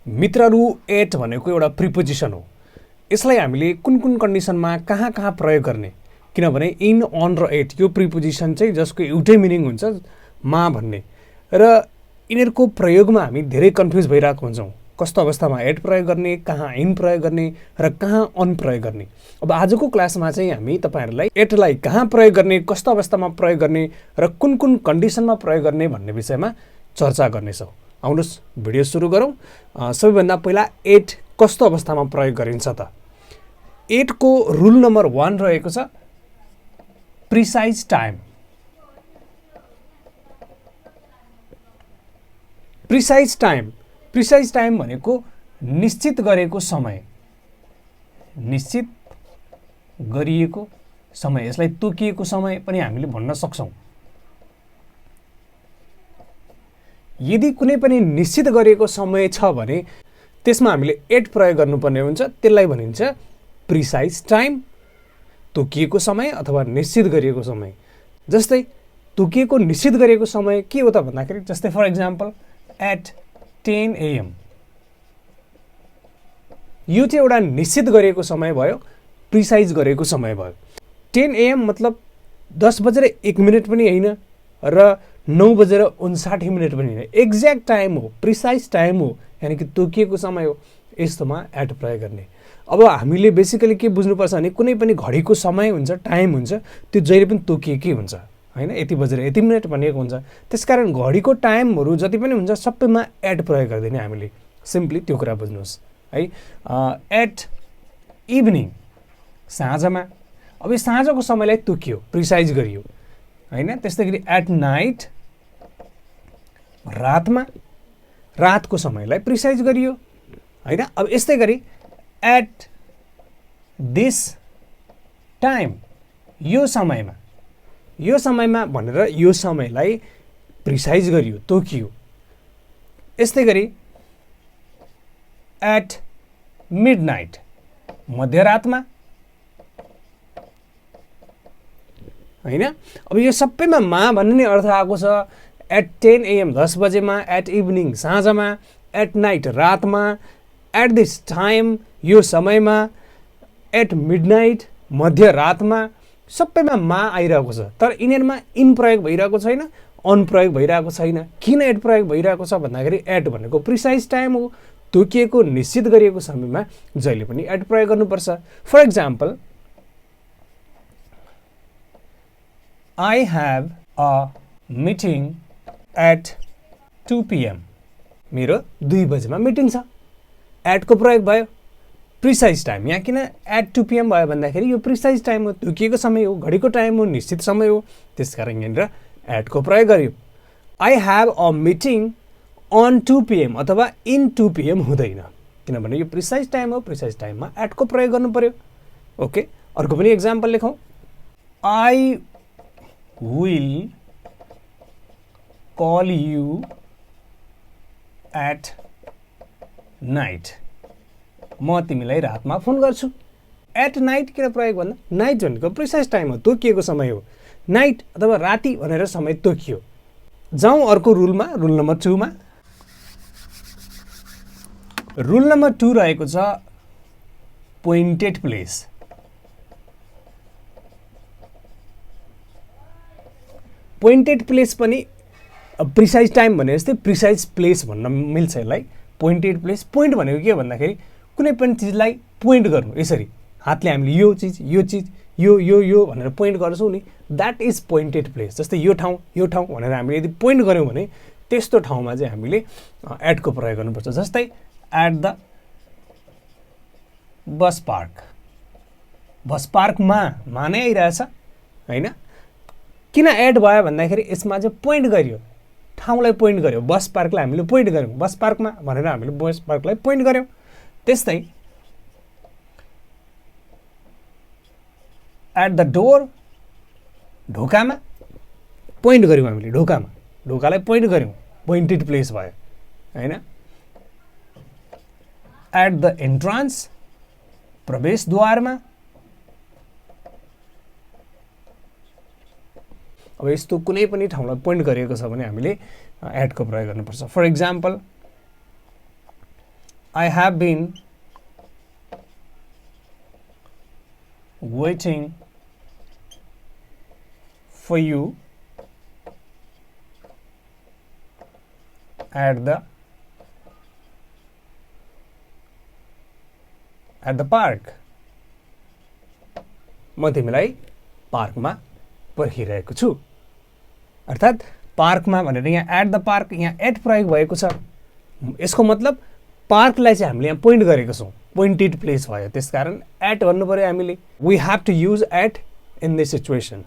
मित्रहरू एट भनेको एउटा प्रिपोजिसन हो। यसलाई हामीले कुन कुन कन्डिसनमा कहाँ कहाँ प्रयोग गर्ने, किनभने इन, अन र एट यो प्रिपोजिसन चाहिँ जसको एउटै मिनिङ हुन्छ मा भन्ने, र यिनीहरूको प्रयोगमा हामी धेरै कन्फ्युज भइरहेको हुन्छौँ। कस्तो अवस्थामा एट प्रयोग गर्ने, कहाँ इन प्रयोग गर्ने र कहाँ अन प्रयोग गर्ने। अब आजको क्लासमा चाहिँ हामी तपाईँहरूलाई एटलाई कहाँ प्रयोग गर्ने, कस्तो अवस्थामा प्रयोग गर्ने र कुन कुन कन्डिसनमा प्रयोग गर्ने भन्ने विषयमा चर्चा गर्नेछौँ। आउनुहोस् भिडियो सुरु गरौँ। सबैभन्दा पहिला एट कस्तो अवस्थामा प्रयोग गरिन्छ त? एटको रुल नम्बर 1 रहेको छ प्रिसाइज टाइम। प्रिसाइज टाइम भनेको निश्चित गरेको समय, निश्चित गरिएको समय, यसलाई तोकिएको समय पनि हामीले भन्न सक्छौँ। यदि कुनै पनि निश्चित गरिएको समय छ भने त्यसमा हामीले एट प्रयोग गर्नुपर्ने हुन्छ। त्यसलाई भनिन्छ प्रिसाइज टाइम, तोकिएको समय अथवा निश्चित गरिएको समय। जस्तै तोकिएको निश्चित गरिएको समय के हो त भन्दाखेरि, जस्तै फर इक्जाम्पल एट 10 AM, यो चाहिँ एउटा निश्चित गरिएको समय भयो, प्रिसाइज गरेको समय भयो। 10 AM मतलब 10:01 पनि होइन र 9:59 पनि होइन, एक्ज्याक्ट टाइम हो, प्रिसाइज टाइम हो, यानि कि तोकिएको समय हो। यस्तोमा एट प्रयोग गर्ने। अब हामीले बेसिकली के बुझ्नुपर्छ भने कुनै पनि घडीको समय हुन्छ, टाइम हुन्छ, त्यो जहिले पनि तोकिएकै हुन्छ होइन, यति बजेर यति मिनट भनिएको हुन्छ। त्यसकारण घडीको टाइमहरू जति पनि हुन्छ सबैमा एट प्रयोग गरिदिने हामीले। सिम्पली त्यो कुरा बुझ्नुहोस् है। एट इभिनिङ, साँझमा, अब यो साँझको समयलाई तोकियो, प्रिसाइज गरियो होइन। त्यस्तै गरी एट नाइट, रातमा, रातको समयलाई प्रिसाइज गरियो होइन। अब यस्तै गरी एट दिस टाइम, यो समयमा भनेर यो समयलाई प्रिसाइज गरियो, तोकियो। यस्तै गरी एट मिडनाइट, मध्यरातमा होइन। अब यो सबैमा मा भन्ने नै अर्थ आएको छ। एट 10 AM 10 बजेमा, एट इभिनिङ साँझमा, एट नाइट रातमा, एट दिस टाइम यो समयमा, एट मिडनाइट मध्यरातमा, सबैमा मा आइरहेको छ। तर यिनीहरूमा इन प्रयोग भइरहेको छैन, अन प्रयोग भइरहेको छैन। किन एट प्रयोग भइरहेको छ भन्दाखेरि एट भनेको प्रिसाइज टाइम हो, तोकिएको निश्चित गरिएको समयमा जहिले पनि एट प्रयोग गर्नुपर्छ। For example I have a meeting at 2 PM, मेरो 2 बजेमा मिटिङ छ। एटको प्रयोग भयो, प्रिसाइज टाइम। यहाँ किन एट 2 PM भयो भन्दाखेरि यो प्रिसाइज टाइम हो, तोकिएको समय हो, घडीको टाइम हो, निश्चित समय हो, त्यसकारण यहाँनिर एटको प्रयोग गर्यो। I have a meeting on 2 PM अथवा इन 2 PM हुँदैन, किनभने यो प्रिसाइज टाइम हो, प्रिसाइज टाइममा एटको प्रयोग गर्नु पर्यो। ओके, अर्को पनि एक्जाम्पल लेखौँ। I will call you at night, म तिमीलाई रातमा फोन गर्छु। एट नाइट किन प्रयोग भन्दा, नाइट भनेको प्रिसाइज टाइम हो, तोकिएको समय हो। नाइट अथवा राति भनेर समय तोकियो। जाउँ अर्को रुलमा, रुल नम्बर 2 मा। रुल नम्बर 2 रहेको छ पोइन्टेड प्लेस। पोइन्टेड प्लेस पनि प्रिसाइज टाइम भने जस्तै प्रिसाइज प्लेस भन्न मिल्छ यसलाई। पोइन्टेड प्लेस, पोइन्ट भनेको के भन्दाखेरि कुनै पनि चिजलाई पोइन्ट गर्नु, यसरी हातले हामीले यो चिज यो भनेर पोइन्ट गर्छौँ नि, द्याट इज पोइन्टेड प्लेस। जस्तै यो ठाउँ भनेर हामीले यदि पोइन्ट गऱ्यौँ भने त्यस्तो ठाउँमा चाहिँ हामीले एटको प्रयोग गर्नुपर्छ। जस्तै एट द बस पार्क, बस पार्कमा मा नै आइरहेछ होइन। किन एड भयो भन्दाखेरि यसमा चाहिँ पोइन्ट गरियो, ठाउँलाई पोइन्ट गर्यो। बस पार्कलाई हामीले पोइन्ट गऱ्यौँ, बस पार्कमा भनेर हामीले बस पार्कलाई पोइन्ट गऱ्यौँ। त्यस्तै एट द डोर, ढोकामा पोइन्ट गऱ्यौँ हामीले, ढोकालाई पोइन्ट गऱ्यौँ, पोइन्टेड प्लेस भयो होइन। एट द एन्ट्रान्स, प्रवेशद्वारमा, अब यस्तो कुनै पनि ठाउँलाई पोइन्ट गरिएको छ भने हामीले एटको प्रयोग गर्नुपर्छ। For example I have been waiting for you at the park. म तिमीलाई पार्कमा पर्खिरहेको छु. अर्थात् पार्कमा भनेर यहाँ एट द पार्क, यहाँ एट प्रयोग भएको छ. यसको मतलब पार्कलाई चाहिँ हामीले यहाँ पोइन्ट गरेको छौँ, पोइन्टेड प्लेस भयो, त्यसकारण एट भन्नु पर्यो हामीले. We have to use at in this situation.